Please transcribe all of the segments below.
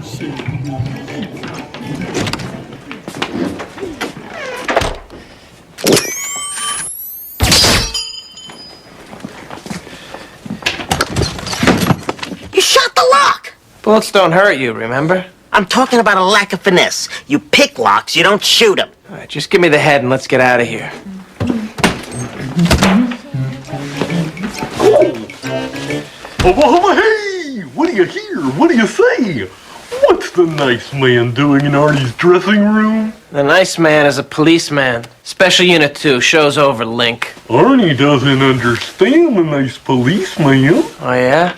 You shot the lock! Bullets don't hurt you, remember? I'm talking about a lack of finesse. You pick locks, you don't shoot them. All right, just give me the head and let's get out of here. Oh, hey! What do you hear? What do you say? What's the nice man doing in Arnie's dressing room? The nice man is a policeman. Special Unit 2, show's over, Link. Arnie doesn't understand the nice policeman. Oh, yeah?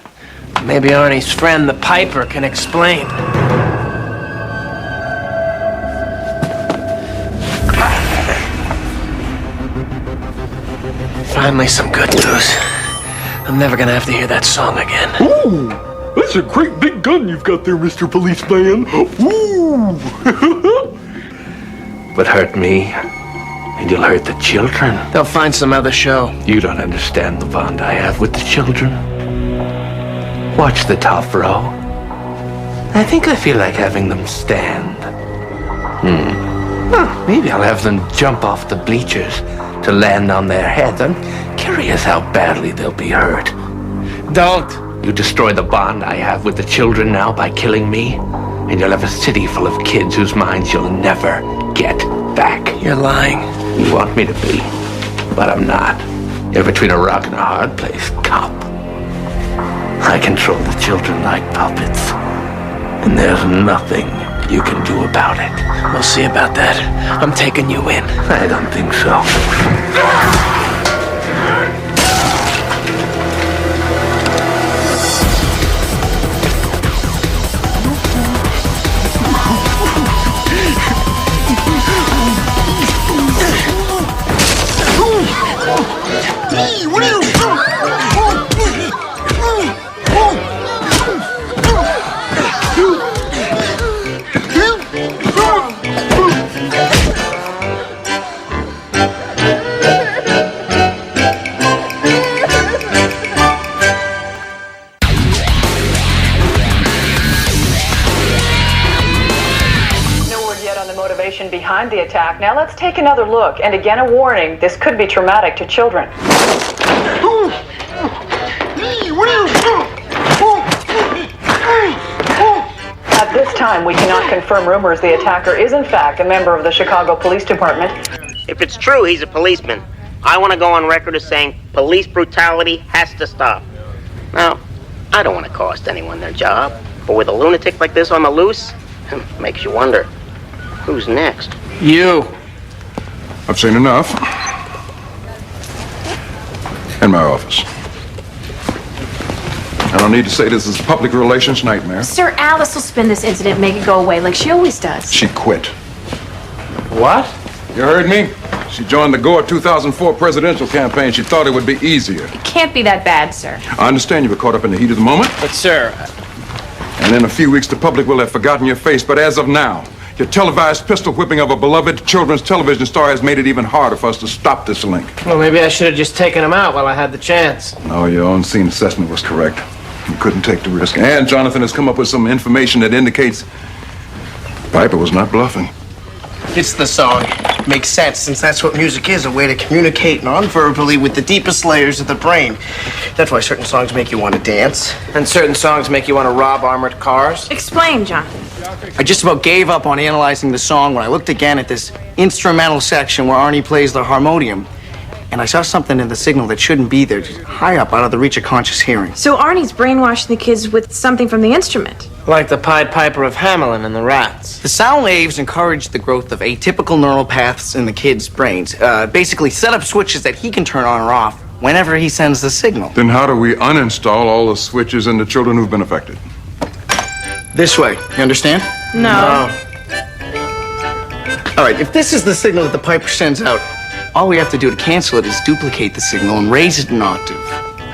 Maybe Arnie's friend, the Piper, can explain. Finally, some good news. I'm never gonna have to hear that song again. Ooh, that's a great big gun you've got there, Mr. Policeman. Ooh! But hurt me, and you'll hurt the children. They'll find some other show. You don't understand the bond I have with the children. Watch the top row. I think I feel like having them stand. Well, maybe I'll have them jump off the bleachers to land on their heads. I'm curious how badly they'll be hurt. Don't. You destroy the bond I have with the children now by killing me, and you'll have a city full of kids whose minds you'll never get back. You're lying. You want me to be, but I'm not. You're between a rock and a hard place, cop. I control the children like puppets, and there's nothing you can do about it. We'll see about that. I'm taking you in. I don't think so. What are you doing? Behind the attack. Now let's take another look, and again a warning, this could be traumatic to children. At this time, we cannot confirm rumors the attacker is in fact a member of the Chicago Police Department. If it's true he's a policeman, I want to go on record as saying police brutality has to stop. Now, I don't want to cost anyone their job, but with a lunatic like this on the loose, makes you wonder. Who's next? You. I've seen enough. In my office. I don't need to say this is a public relations nightmare. Sir, Alice will spin this incident and make it go away like she always does. She quit. What? You heard me? She joined the Gore 2004 presidential campaign. She thought it would be easier. It can't be that bad, sir. I understand you were caught up in the heat of the moment. But, sir... And in a few weeks, the public will have forgotten your face. But as of now, your televised pistol whipping of a beloved children's television star has made it even harder for us to stop this link. Well, maybe I should have just taken him out while I had the chance. No, your own scene assessment was correct. You couldn't take the risk. And Jonathan has come up with some information that indicates Piper was not bluffing. It's the song. Makes sense, since that's what music is, a way to communicate non-verbally with the deepest layers of the brain. That's why certain songs make you want to dance. And certain songs make you want to rob armored cars. Explain, Jonathan. I just about gave up on analyzing the song when I looked again at this instrumental section where Arnie plays the harmonium. And I saw something in the signal that shouldn't be there, just high up, out of the reach of conscious hearing. So Arnie's brainwashing the kids with something from the instrument. Like the Pied Piper of Hamelin and the Rats. The sound waves encourage the growth of atypical neural paths in the kids' brains. Basically set up switches that he can turn on or off whenever he sends the signal. Then how do we uninstall all the switches in the children who've been affected? This way, you understand? No. All right, if this is the signal that the Piper sends out, all we have to do to cancel it is duplicate the signal and raise it an octave,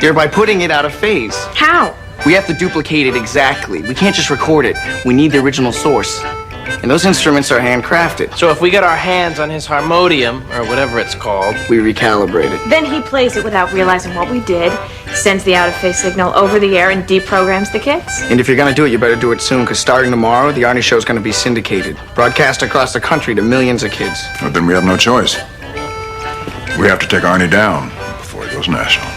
thereby putting it out of phase. How? We have to duplicate it exactly. We can't just record it. We need the original source. And those instruments are handcrafted. So if we get our hands on his harmonium, or whatever it's called... We recalibrate it. Then he plays it without realizing what we did. Sends the out-of-phase signal over the air and deprograms the kids. And if you're gonna do it, you better do it soon, because starting tomorrow, the Arnie Show's gonna be syndicated. Broadcast across the country to millions of kids. Well, then we have no choice. We have to take Arnie down before he goes national.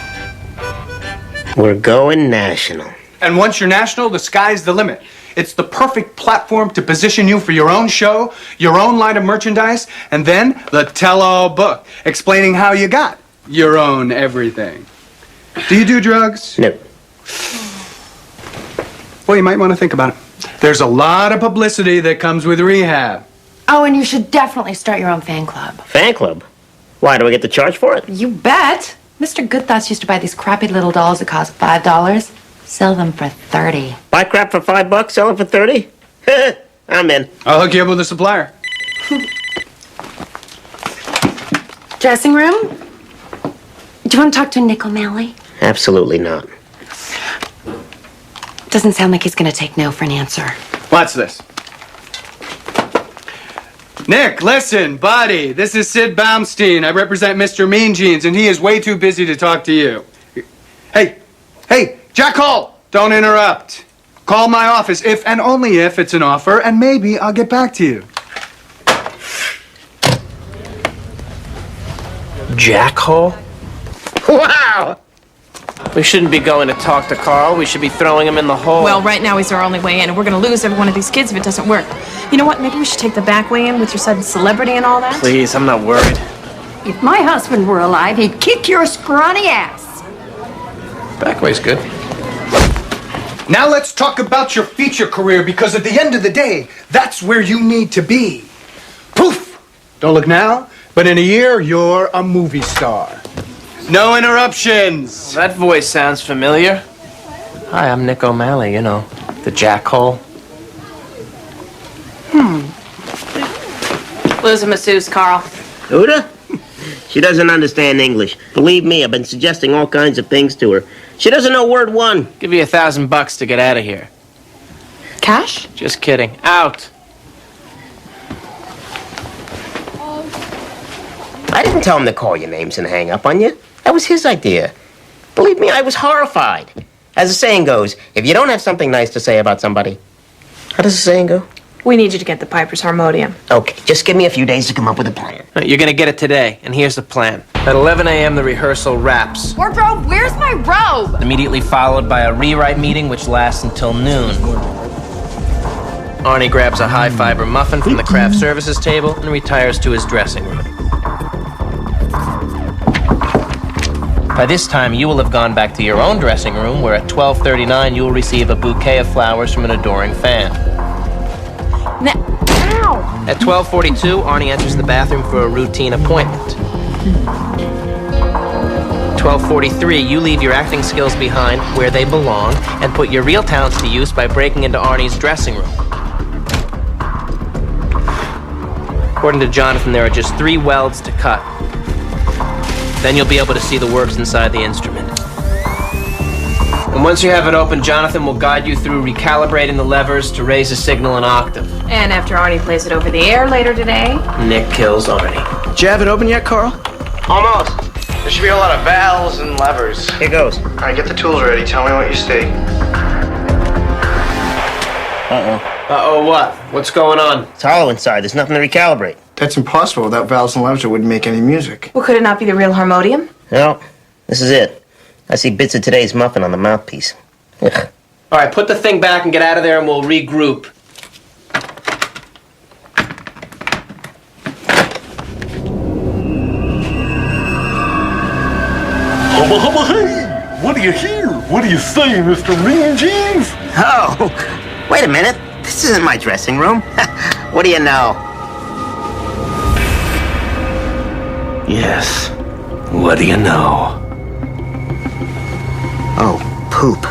We're going national. And once you're national, the sky's the limit. It's the perfect platform to position you for your own show, your own line of merchandise, and then the tell-all book explaining how you got your own everything. Do you do drugs? No. Well, you might want to think about it. There's a lot of publicity that comes with rehab. Oh, and you should definitely start your own fan club. Fan club? Why, do I get to charge for it? You bet. Mr. Goodthoughts used to buy these crappy little dolls that cost $5. Sell them for $30. Buy crap for $5, sell it for $30? I'm in. I'll hook you up with a supplier. Dressing room? Do you want to talk to Nick O'Malley? Absolutely not. Doesn't sound like he's going to take no for an answer. Watch this. Nick, listen, buddy. This is Sid Baumstein. I represent Mr. Mean Jeans, and he is way too busy to talk to you. Hey, Jack Hall, don't interrupt. Call my office if and only if it's an offer, and maybe I'll get back to you. Jack Hole? Wow! We shouldn't be going to talk to Carl. We should be throwing him in the hole. Well, right now he's our only way in, and we're gonna lose every one of these kids if it doesn't work. You know what? Maybe we should take the back way in with your sudden celebrity and all that. Please, I'm not worried. If my husband were alive, he'd kick your scrawny ass. Back way's good. Now let's talk about your feature career, because at the end of the day, that's where you need to be. Poof! Don't look now, but in a year, you're a movie star. No interruptions. That voice sounds familiar. Hi, I'm Nick O'Malley, you know, the Jack Hole. Lose a masseuse, Carl. Uda? She doesn't understand English. Believe me, I've been suggesting all kinds of things to her. She doesn't know word one. Give you $1,000 to get out of here. Cash? Just kidding. Out. I didn't tell him to call your names and hang up on you. That was his idea. Believe me, I was horrified. As the saying goes, if you don't have something nice to say about somebody, how does the saying go? We need you to get the Piper's harmonium. Okay, just give me a few days to come up with a plan. You're gonna get it today, and here's the plan. At 11 a.m., the rehearsal wraps. Wardrobe, where's my robe? Immediately followed by a rewrite meeting, which lasts until noon. Arnie grabs a high-fiber muffin from the craft services table and retires to his dressing room. By this time, you will have gone back to your own dressing room, where at 12:39 you will receive a bouquet of flowers from an adoring fan. Ow! At 12:42, Arnie enters the bathroom for a routine appointment. 12:43, you leave your acting skills behind where they belong and put your real talents to use by breaking into Arnie's dressing room. According to Jonathan, there are just 3 welds to cut. Then you'll be able to see the works inside the instrument. And once you have it open, Jonathan will guide you through recalibrating the levers to raise the signal an octave. And after Arnie plays it over the air later today, Nick kills Arnie. Did you have it open yet, Carl? Almost. There should be a lot of valves and levers. Here goes. All right, get the tools ready. Tell me what you see. Uh-oh, what? What's going on? It's hollow inside. There's nothing to recalibrate. That's impossible. Without valves and levers, it wouldn't make any music. well, could it not be the real harmonium? No, this is it. I see bits of today's muffin on the mouthpiece. Ugh. All right, put the thing back and get out of there, and we'll regroup. Hubba hubba hey! What do you hear? What do you say, Mr. Mean Jeans? Oh, wait a minute. This isn't my dressing room. What do you know? Yes. What do you know? Oh, poop.